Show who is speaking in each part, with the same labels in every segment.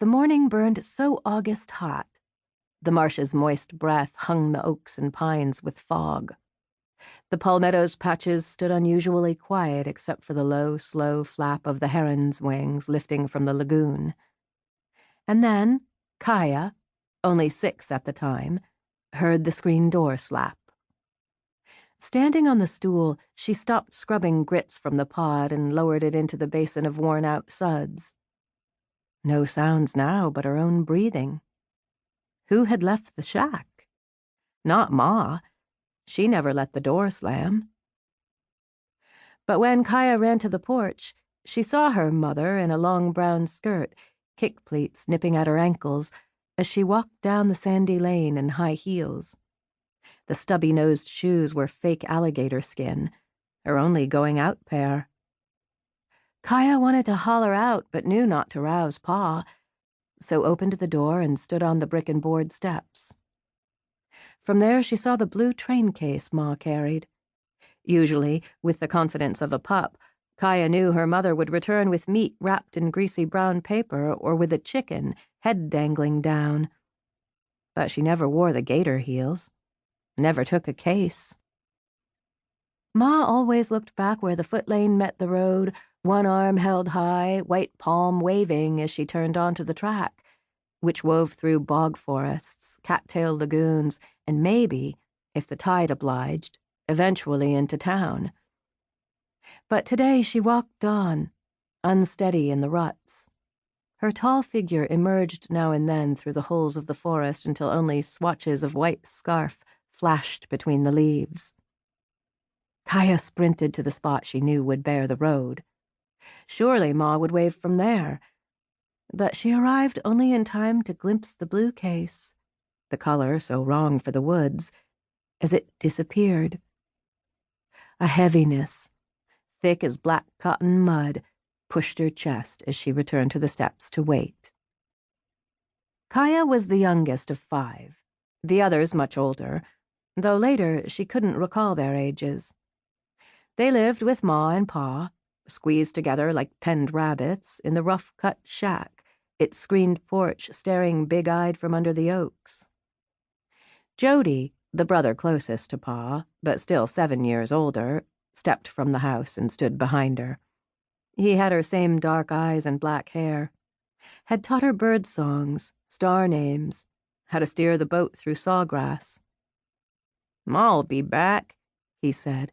Speaker 1: The morning burned so August hot. The marsh's moist breath hung the oaks and pines with fog. The palmetto's patches stood unusually quiet except for the low, slow flap of the heron's wings lifting from the lagoon. And then Kaya, only 6 at the time, heard the screen door slap. Standing on the stool, she stopped scrubbing grits from the pod and lowered it into the basin of worn-out suds. No sounds now but her own breathing. Who had left the shack? Not Ma. She never let the door slam. But when Kaya ran to the porch, she saw her mother in a long brown skirt, kick pleats nipping at her ankles, as she walked down the sandy lane in high heels. The stubby-nosed shoes were fake alligator skin, her only going-out pair. Kaya wanted to holler out, but knew not to rouse Pa, so opened the door and stood on the brick-and-board steps. From there she saw the blue train case Ma carried. Usually, with the confidence of a pup, Kaya knew her mother would return with meat wrapped in greasy brown paper or with a chicken, head dangling down. But she never wore the gator heels. Never took a case. Ma always looked back where the footlane met the road, one arm held high, white palm waving as she turned onto the track, which wove through bog forests, cattail lagoons, and maybe, if the tide obliged, eventually into town. But today she walked on, unsteady in the ruts. Her tall figure emerged now and then through the holes of the forest until only swatches of white scarf flashed between the leaves. Kaya sprinted to the spot she knew would bear the road. Surely Ma would wave from there. But she arrived only in time to glimpse the blue case, the color so wrong for the woods, as it disappeared. A heaviness, thick as black cotton mud, pushed her chest as she returned to the steps to wait. Kaya was the youngest of 5, the others much older, though later she couldn't recall their ages. They lived with Ma and Pa, squeezed together like penned rabbits, in the rough-cut shack, its screened porch staring big-eyed from under the oaks. Jody, the brother closest to Pa, but still 7 years older, stepped from the house and stood behind her. He had her same dark eyes and black hair, had taught her bird songs, star names, how to steer the boat through sawgrass. "Ma'll be back," he said.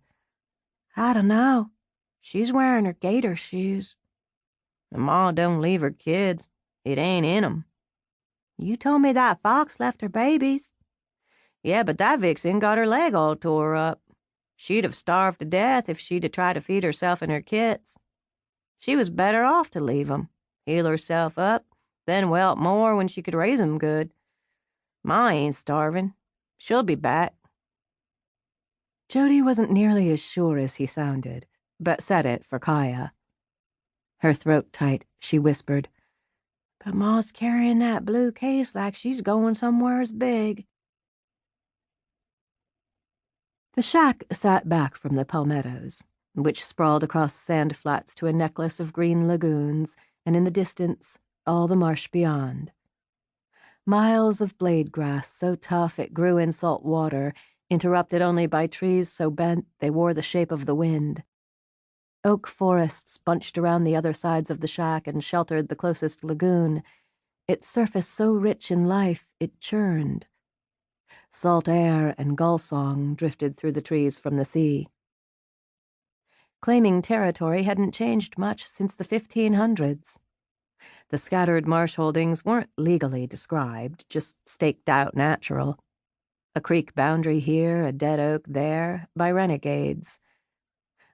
Speaker 1: "I don't know. She's wearing her gator shoes." "Ma don't leave her kids. It ain't in 'em." "You told me that fox left her babies." "Yeah, but that vixen got her leg all tore up. She'd have starved to death if she'd have tried to feed herself and her kits. She was better off to leave 'em, heal herself up, then welt more when she could raise 'em good. Ma ain't starving. She'll be back." Jody wasn't nearly as sure as he sounded, but said it for Kaya. Her throat tight, she whispered, "But Ma's carrying that blue case like she's going somewheres big." The shack sat back from the palmettos, which sprawled across sand flats to a necklace of green lagoons, and in the distance, all the marsh beyond. Miles of blade grass so tough it grew in salt water, interrupted only by trees so bent they wore the shape of the wind. Oak forests bunched around the other sides of the shack and sheltered the closest lagoon, its surface so rich in life it churned. Salt air and gull song drifted through the trees from the sea. Claiming territory hadn't changed much since the 1500s. The scattered marsh holdings weren't legally described, just staked out natural. A creek boundary here, a dead oak there, by renegades.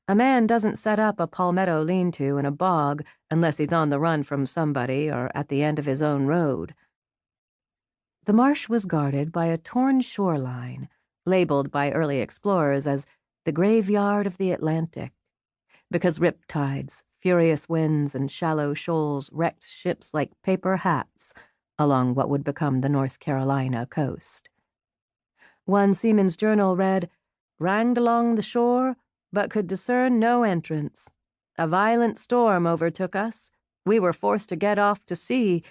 Speaker 1: A man doesn't set up a palmetto lean-to in a bog unless he's on the run from somebody or at the end of his own road. The marsh was guarded by a torn shoreline, labeled by early explorers as the graveyard of the Atlantic, because riptides, furious winds, and shallow shoals wrecked ships like paper hats along what would become the North Carolina coast. One seaman's journal read, "Ranged along the shore, but could discern no entrance. A violent storm overtook us. We were forced to get off to sea,